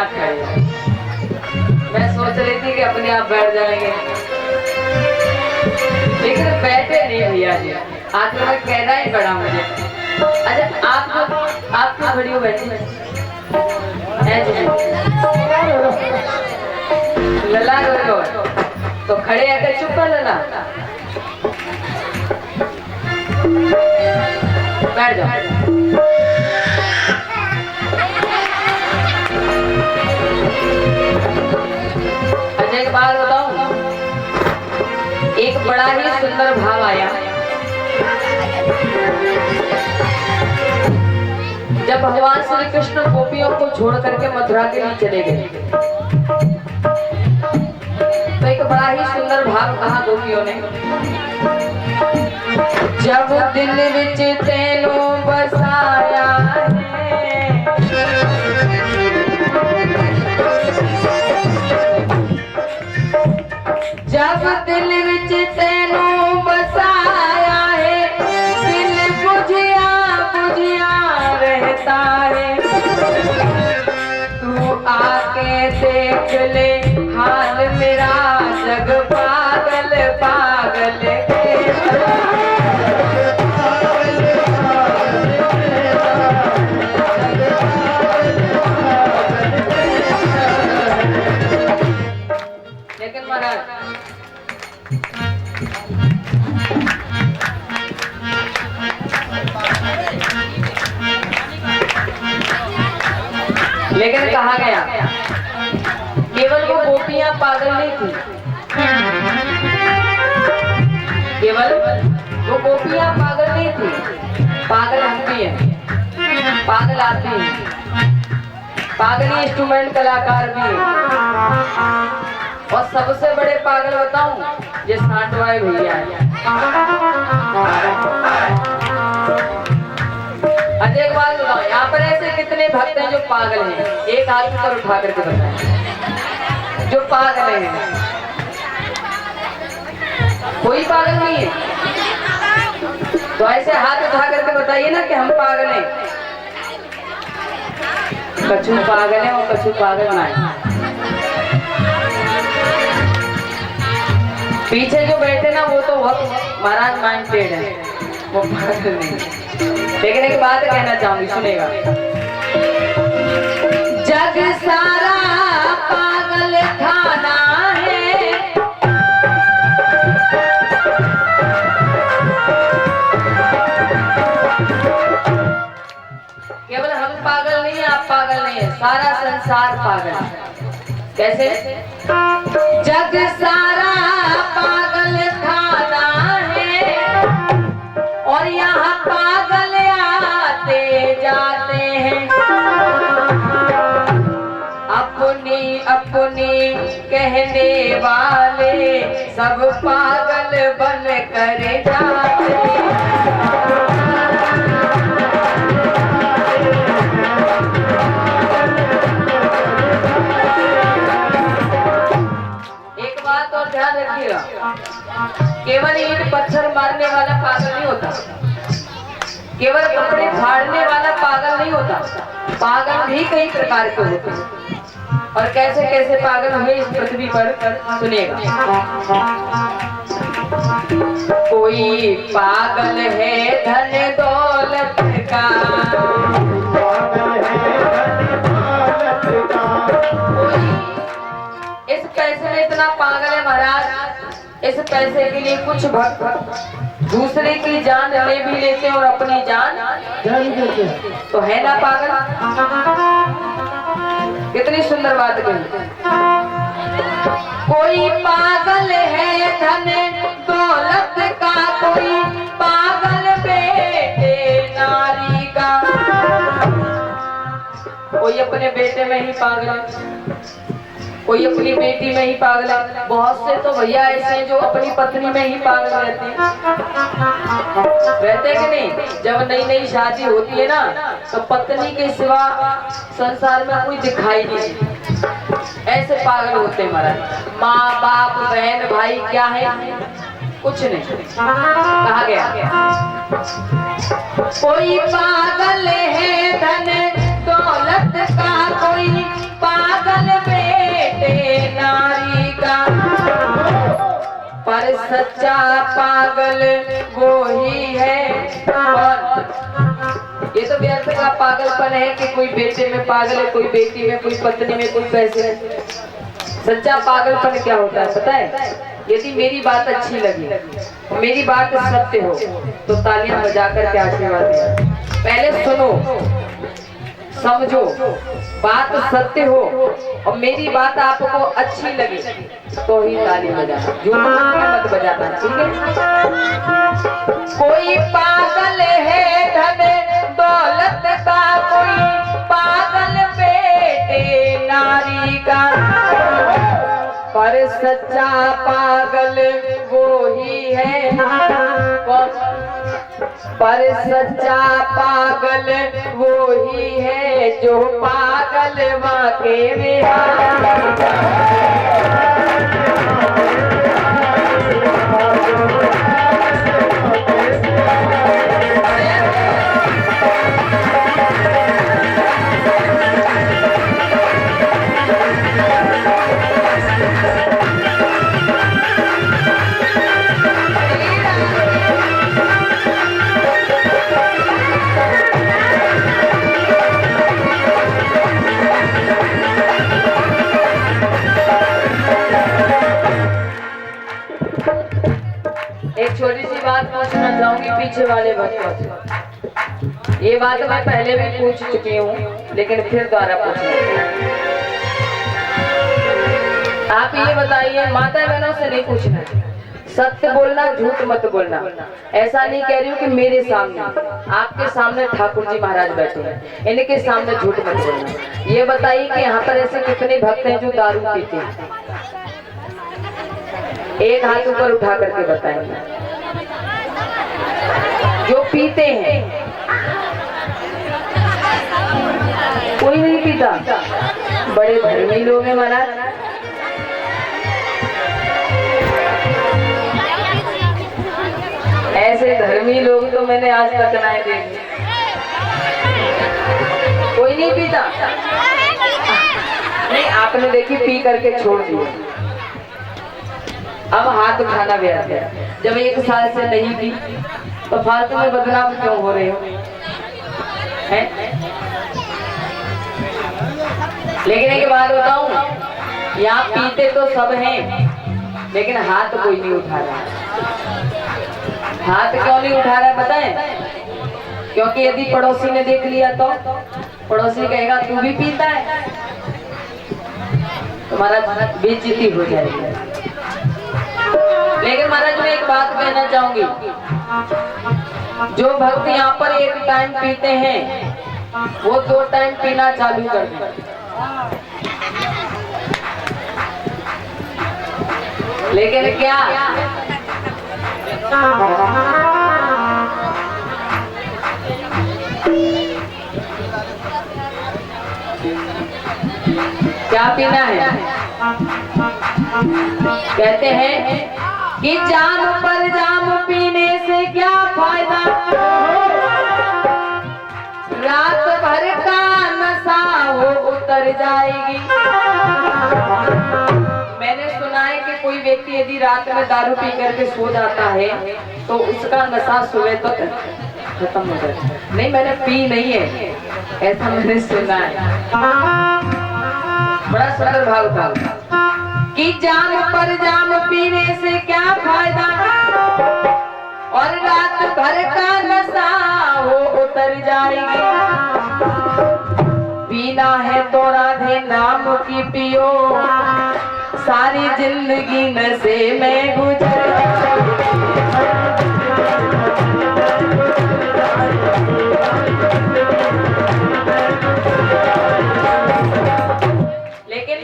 आप खड़े हैं। मैं सोच रही थी कि अपने आप बैठ जाएंगे, लेकिन बैठे नहीं भैया जी। आखिर में कहना ही पड़ा मुझे। अच्छा आप क्यों खड़ी हो बैठी लला रो तो खड़े आकर चुप कर लला, बैठ जाओ। अच्छा एक बात बताऊं, एक बड़ा ही सुंदर भाव आया जब भगवान श्री कृष्ण गोपियों को छोड़ करके मथुरा के लिए चले गए। तो एक बड़ा ही सुंदर भाव कहा गोपियों ने, जब दिल विच तेनू बसाया है, जब दिल विच तेनू बसाया है, दिल बुझिया बुझिया रहता है। तू आके देख ले हाल मेरा, जग पागल पागल लेकिन महाराज लेकिन कहा गया केवल वो गोपियां पागल नहीं थी, केवल वो गोपियां पागल नहीं थी, पागल हम भी हैं, पागल आदमी हैं, पागल इंस्ट्रूमेंट कलाकार भी हैं। और सबसे बड़े पागल बताऊं, ये सांटवाए भैया है। अजय एक बात बताओ, यहाँ पर ऐसे कितने भक्त हैं जो पागल हैं? एक हाथ ऊपर उठा करके बताएं जो पागल हैं। कोई पागल नहीं है? तो ऐसे हाथ उठा करके बताइए ना कि हम पागल हैं। कछु पागल है और कछु पागल ना है। पीछे जो बैठे ना वो तो बहुत महाराज माइंडेड है, वो पागल नहीं। लेकिन एक बात कहना चाहूंगी, सुनेगा। जग सारा पागल खाना है, केवल हम पागल नहीं है, आप पागल नहीं है, सारा संसार पागल है। कैसे? जग सारा पागल खाना है, और यहाँ पागल आते जाते हैं। अपनी अपनी कहने वाले सब पागल बन कर जाते हैं। एक बात और ध्यान रखिएगा, केवल ईंट पत्थर मारने वाला पागल नहीं होता, केवल कपड़े फाड़ने वाला पागल नहीं होता। पागल भी कई प्रकार के होते हैं, और कैसे कैसे पागल हुए इस पृथ्वी पर सुनेगा। कोई पागल है धन दौलत का, इस पैसे में इतना पागल है महाराज, इस पैसे के लिए कुछ भक्त दूसरे की जान ले भी लेते और अपनी जान देते, तो है ना पागल? कितनी सुंदर बात कही। कोई पागल है धन दौलत का, कोई पागल बेटे नारी का, कोई अपने बेटे में ही पागल है, कोई अपनी बेटी में ही पागल है। बहुत से तो भैया ऐसे हैं जो अपनी पत्नी में ही पागल रहते हैं, रहते कि नहीं? जब नई नई शादी होती है ना, तो पत्नी के सिवा संसार में कोई दिखाई नहीं, ऐसे पागल होते हैं महाराज। माँ बाप बहन भाई क्या है? कुछ नहीं। कहा गया कोई पागल है धन दौलत का, कोई पागल पर सच्चा पागल वो ही है। और ये तो व्यर्थ का पागलपन है कि कोई बेटे में पागल है, कोई बेटी में, कोई पत्नी में, कोई पैसे में। सच्चा पागलपन क्या होता है पता है? यदि मेरी बात अच्छी लगी, मेरी बात सत्य हो, तो तालियां बजा करके आशीर्वाद देना। पहले सुनो, समझो, बात सत्य हो और मेरी बात आपको अच्छी लगे तो ही ताली बजाना, जो मत बजाना, ठीक है? कोई पागल है धन दौलत का, कोई पागल बेटे नारी का, पर सच्चा पागल वो ही है। पर सच्चा पागल वो ही है जो पागल माँ के एक छोटी सी बात पूछना चाहूंगी पीछे वाले भक्तों से। ये बात मैं पहले भी पूछ चुकी हूँ, लेकिन फिर दोबारा पूछना। आप ये बताइए, माता बहनों से नहीं पूछना, सत्य बोलना, झूठ मत बोलना। ऐसा नहीं कह रही हूँ कि मेरे सामने, आपके सामने ठाकुर जी महाराज बैठे हैं, इनके सामने झूठ मत बोलना। ये बताइए कि यहाँ पर ऐसे कितने भक्त हैं जो दारू पीते हैं? एक हाथ ऊपर उठा करके बताएंगे जो पीते हैं। कोई नहीं पीता, बड़े धर्मी लोग हैं महाराज। ऐसे धर्मी लोग तो मैंने आज तक ना देखे। कोई नहीं पीता? नहीं, आपने देखी पी करके छोड़ दिया। अब हाथ उठाना व्यर्थ है। जब 1 साल से नहीं पी तो फालतू में बदनाम क्यों हो रहे हो? हैं? लेकिन एक बात बताऊं, यहाँ पीते तो सब हैं, लेकिन हाथ कोई नहीं उठा रहा। हाथ क्यों नहीं उठा रहा है पता है? क्योंकि यदि पड़ोसी ने देख लिया तो पड़ोसी कहेगा तू भी पीता है, तुम्हारा बेइज्जती हो जाएगी। लेकिन महाराज मैं एक बात कहना चाहूंगी, जो भक्त यहाँ पर 1 टाइम पीते हैं वो 2 टाइम पीना चालू कर दें। लेकिन क्या क्या पीना है? कहते हैं कि जाम पर जाम पीने से क्या फायदा, रात भर का नशा वो उतर जाएगी। मैंने सुना है कि कोई व्यक्ति यदि रात में दारू पी करके सो जाता है तो उसका नशा सुबह तक खत्म हो जाता है। नहीं, मैंने पी नहीं है, ऐसा मैंने सुना है। बड़ा सुंदर भाव था कि जाम पर जाम पीने से क्या फायदा, और रात भर का नशा वो उतर जाएगी। पीना है तो राधे नाम की पियो, सारी जिंदगी नशे में गुजर। लेकिन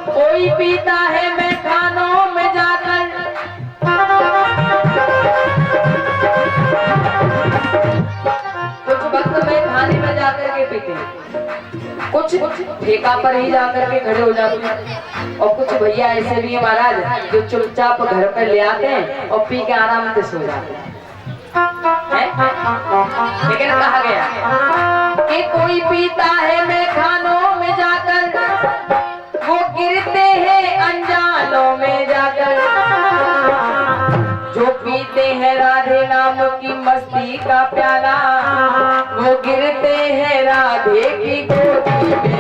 कोई पीता है मैं खानों में जाकर, कुछ वक्त में खाने में जाकर के पीते हैं, कुछ ठेका पर ही जाकर के खड़े हो जाते हैं, और कुछ भैया ऐसे भी हैं महाराज जो चुपचाप घर पर ले आते हैं और पी के आराम से सो जाते हैं। लेकिन कहा गया कि कोई पीता है मैं खानों में जाकर, वो गिरते हैं अनजानों में जाकर। राम की मस्ती का प्याला, वो गिरते हैं राधे की गोदी में।